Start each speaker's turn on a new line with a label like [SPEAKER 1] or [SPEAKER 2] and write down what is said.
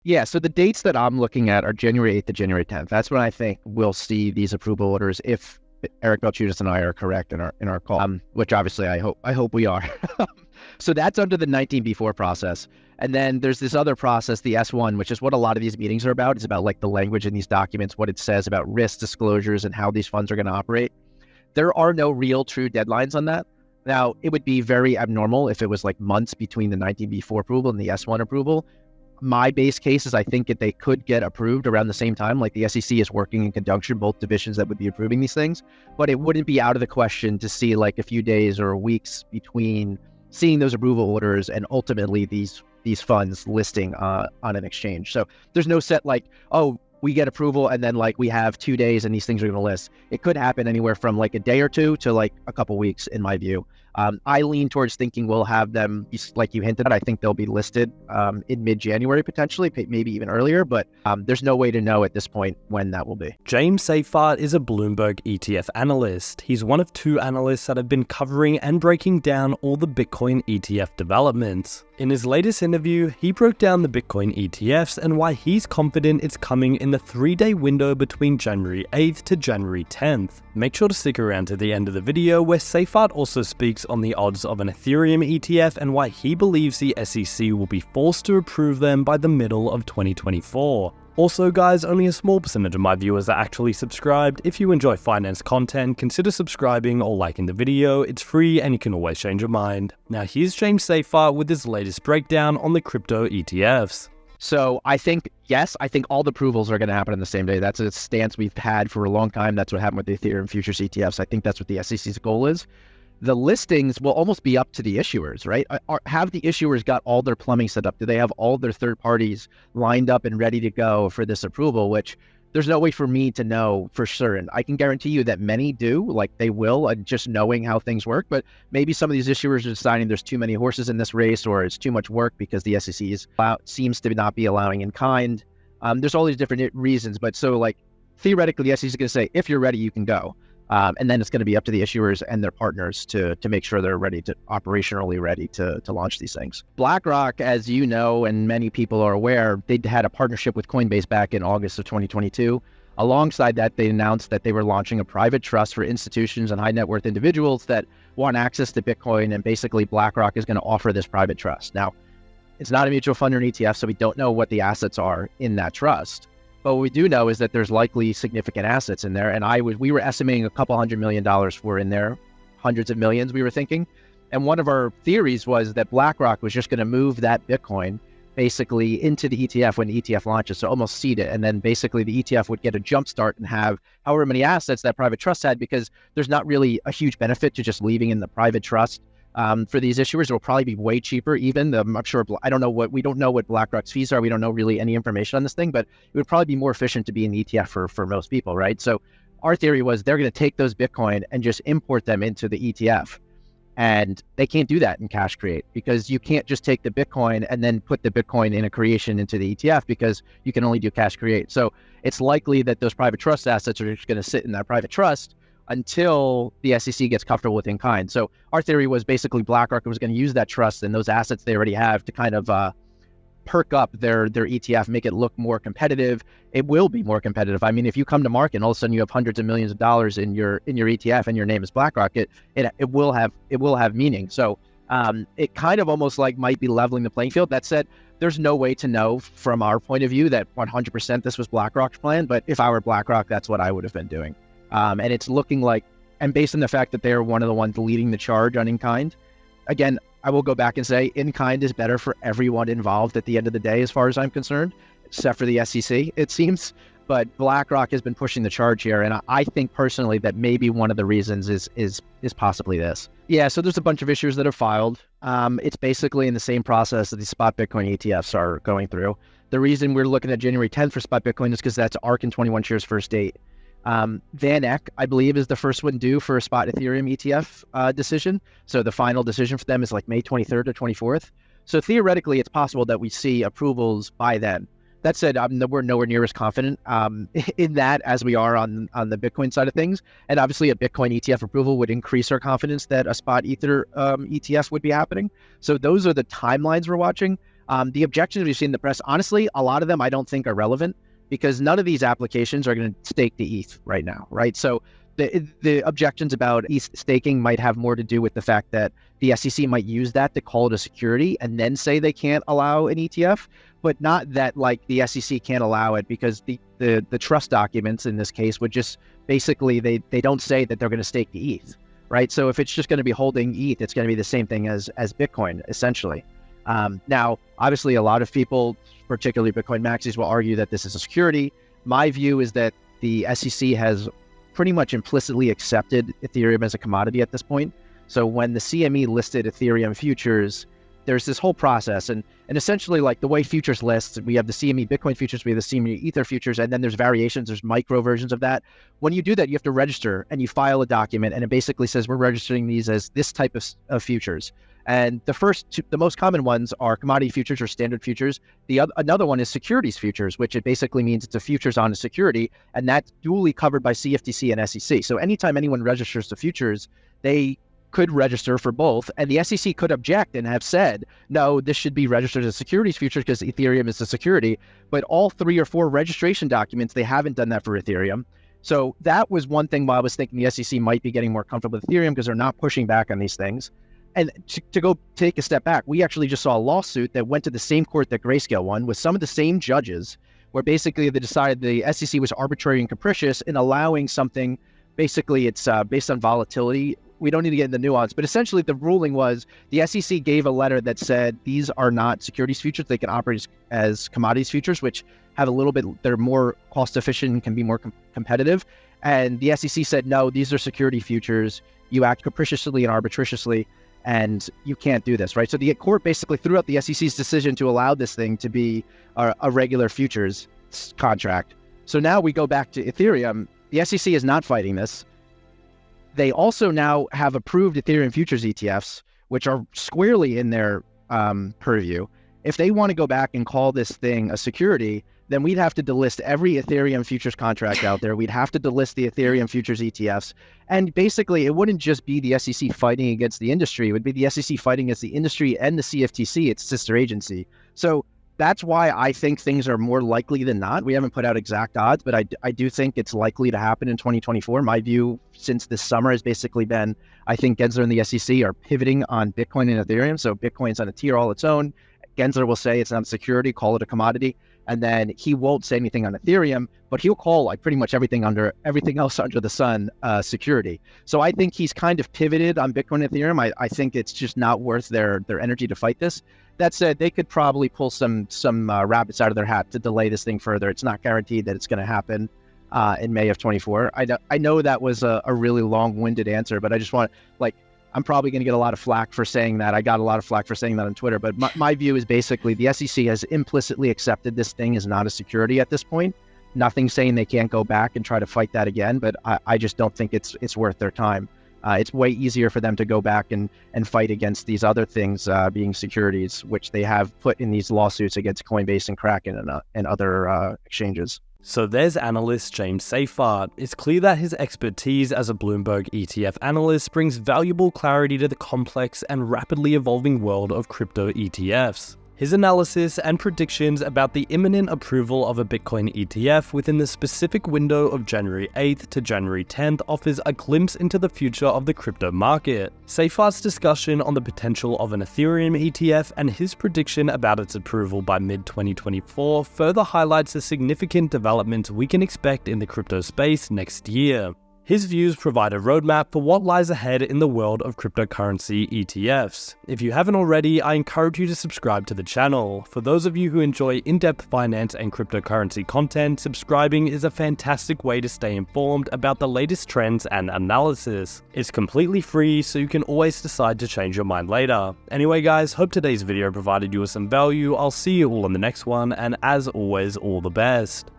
[SPEAKER 1] Yeah, so the dates that I'm looking at are January 8th to January 10th. That's when I think we'll see these approval orders if Eric Balchunas and I are correct in our call, which obviously I hope we are. So that's under the 19B4 process. And then there's this other process, the S1, which is what a lot of these meetings are about. It's about like the language in these documents, what it says about risk disclosures and how these funds are going to operate. There are no real true deadlines on that. Now, it would be very abnormal if it was like months between the 19B4 approval and the S1 approval. My base case is I think that they could get approved around the same time. Like the SEC is working in conjunction, both divisions that would be approving these things, but it wouldn't be out of the question to see like a few days or weeks between seeing those approval orders and ultimately these funds listing on an exchange. So there's no set like, oh, we get approval and then like we have 2 days and these things are going to list. It could happen anywhere from like a day or two to like a couple weeks in my view. I lean towards thinking we'll have them, like you hinted at, I think they'll be listed in mid-January potentially, maybe even earlier, but there's no way to know at this point when that will be.
[SPEAKER 2] James Seyffart is a Bloomberg ETF analyst. He's one of 2 analysts that have been covering and breaking down all the Bitcoin ETF developments. In his latest interview, he broke down the Bitcoin ETFs and why he's confident it's coming in the 3-day window between January 8th to January 10th. Make sure to stick around to the end of the video where Seyffart also speaks on the odds of an Ethereum ETF and why he believes the SEC will be forced to approve them by the middle of 2024. Also guys, only a small percentage of my viewers are actually subscribed. If you enjoy finance content, consider subscribing or liking the video. It's free and you can always change your mind. Now here's James Seyffart with his latest breakdown on the crypto ETFs.
[SPEAKER 1] So I think, yes, I think all the approvals are going to happen on the same day. That's a stance we've had for a long time. That's what happened with the Ethereum futures ETFs. I think that's what the SEC's goal is. The listings will almost be up to the issuers, right? Have the issuers got all their plumbing set up? Do they have all their third parties lined up and ready to go for this approval, which there's no way for me to know for certain. I can guarantee you that many do, like they will, and just knowing how things work, but maybe some of these issuers are deciding there's too many horses in this race or it's too much work because the SEC seems to not be allowing in kind. There's all these different reasons, but so like theoretically, the SEC is going to say, if you're ready, you can go. And then it's going to be up to the issuers and their partners to make sure they're ready to operationally ready to launch these things. BlackRock, as you know, and many people are aware, they had a partnership with Coinbase back in August of 2022. Alongside that, they announced that they were launching a private trust for institutions and high net worth individuals that want access to Bitcoin. And basically BlackRock is going to offer this private trust. Now, it's not a mutual fund or an ETF, so we don't know what the assets are in that trust. But what we do know is that there's likely significant assets in there. And we were estimating a couple $100 million were in there, hundreds of millions we were thinking. And one of our theories was that BlackRock was just going to move that Bitcoin basically into the ETF when the ETF launches, so almost seed it. And then basically the ETF would get a jump start and have however many assets that private trust had, because there's not really a huge benefit to just leaving in the private trust. For these issuers, it will probably be way cheaper even. I'm sure, we don't know what BlackRock's fees are. We don't know really any information on this thing, but it would probably be more efficient to be an ETF for most people, right? So our theory was they're going to take those Bitcoin and just import them into the ETF. And they can't do that in Cash Create, because you can't just take the Bitcoin and then put the Bitcoin in a creation into the ETF, because you can only do Cash Create. So it's likely that those private trust assets are just going to sit in that private trust until the SEC gets comfortable with in kind. So our theory was basically BlackRock was going to use that trust and those assets they already have to kind of perk up their ETF, make it look more competitive. It will be more competitive. I mean, if you come to market and all of a sudden you have hundreds of millions of dollars in your ETF and your name is BlackRock, it will have meaning. So it kind of almost like might be leveling the playing field. That said, there's no way to know from our point of view that 100% this was BlackRock's plan. But if I were BlackRock, that's what I would have been doing. And it's looking like, and based on the fact that they're one of the ones leading the charge on in-kind, again, I will go back and say in-kind is better for everyone involved at the end of the day, as far as I'm concerned, except for the SEC, it seems. But BlackRock has been pushing the charge here. And I think personally that maybe one of the reasons is possibly this. Yeah, so there's a bunch of issuers that have filed. It's basically in the same process that the spot Bitcoin ETFs are going through. The reason we're looking at January 10th for spot Bitcoin is because that's ARK and 21 shares first date. Van Eck, I believe, is the first one due for a spot Ethereum ETF decision. So the final decision for them is like May 23rd or 24th. So theoretically, it's possible that we see approvals by then. That said, we're nowhere near as confident in that as we are on the Bitcoin side of things. And obviously, a Bitcoin ETF approval would increase our confidence that a spot Ether ETF would be happening. So those are the timelines we're watching. The objections we've seen in the press, honestly, a lot of them I don't think are relevant because none of these applications are going to stake the ETH right now, right? So the objections about ETH staking might have more to do with the fact that the SEC might use that to call it a security and then say they can't allow an ETF, but not that like the SEC can't allow it because the trust documents in this case would just basically, they don't say that they're going to stake the ETH, right? So if it's just going to be holding ETH, it's going to be the same thing as Bitcoin, essentially. Now, obviously, a lot of people, particularly Bitcoin maxis, will argue that this is a security. My view is that the SEC has pretty much implicitly accepted Ethereum as a commodity at this point. So when the CME listed Ethereum futures, there's this whole process. And essentially, like the way futures lists, we have the CME Bitcoin futures, we have the CME Ether futures, and then there's variations, there's micro versions of that. When you do that, you have to register and you file a document, and it basically says we're registering these as this type of futures. And the most common ones are commodity futures or standard futures. Another one is securities futures, which it basically means it's a futures on a security, and that's duly covered by CFTC and SEC. So anytime anyone registers to futures, they could register for both, and the SEC could object and have said, no, this should be registered as securities futures because Ethereum is a security. But all 3 or 4 registration documents, they haven't done that for Ethereum. So that was one thing why I was thinking the SEC might be getting more comfortable with Ethereum because they're not pushing back on these things. And to go take a step back, we actually just saw a lawsuit that went to the same court that Grayscale won with some of the same judges, where basically they decided the SEC was arbitrary and capricious in allowing something. Basically, it's based on volatility. We don't need to get into nuance, but essentially the ruling was the SEC gave a letter that said these are not securities futures. They can operate as commodities futures, which have a little bit, they're more cost efficient and can be more competitive. And the SEC said, no, these are security futures. You act capriciously and arbitrariously, and you can't do this, right? So the court basically threw out the SEC's decision to allow this thing to be a regular futures contract. So now we go back to Ethereum. The SEC is not fighting this. They also now have approved Ethereum futures ETFs, which are squarely in their purview. If they want to go back and call this thing a security, then we'd have to delist every Ethereum futures contract out there. We'd have to delist the Ethereum futures ETFs. And basically, it wouldn't just be the SEC fighting against the industry. It would be the SEC fighting against the industry and the CFTC, its sister agency. So that's why I think things are more likely than not. We haven't put out exact odds, but I do think it's likely to happen in 2024. My view since this summer has basically been, I think Gensler and the SEC are pivoting on Bitcoin and Ethereum. So Bitcoin's on a tier all its own. Gensler will say it's not a security, call it a commodity. And then he won't say anything on Ethereum, but he'll call like pretty much everything else under the sun security. So I think he's kind of pivoted on Bitcoin and Ethereum. I think it's just not worth their energy to fight this. That said, they could probably pull some rabbits out of their hat to delay this thing further. It's not guaranteed that it's going to happen in May of 24. I know that was a really long-winded answer, but I just want I'm probably going to get a lot of flack for saying that. I got a lot of flack for saying that on Twitter, but my view is basically the SEC has implicitly accepted this thing is not a security at this point. Nothing saying they can't go back and try to fight that again, but I just don't think it's worth their time. It's way easier for them to go back and fight against these other things being securities, which they have put in these lawsuits against Coinbase and Kraken and other exchanges.
[SPEAKER 2] So there's analyst James Seyffart. It's clear that his expertise as a Bloomberg ETF analyst brings valuable clarity to the complex and rapidly evolving world of crypto ETFs. His analysis and predictions about the imminent approval of a Bitcoin ETF within the specific window of January 8th to January 10th offers a glimpse into the future of the crypto market. Seyffart's discussion on the potential of an Ethereum ETF and his prediction about its approval by mid-2024 further highlights the significant developments we can expect in the crypto space next year. His views provide a roadmap for what lies ahead in the world of cryptocurrency ETFs. If you haven't already, I encourage you to subscribe to the channel. For those of you who enjoy in-depth finance and cryptocurrency content, subscribing is a fantastic way to stay informed about the latest trends and analysis. It's completely free, so you can always decide to change your mind later. Anyway guys, hope today's video provided you with some value. I'll see you all in the next one, and as always, all the best.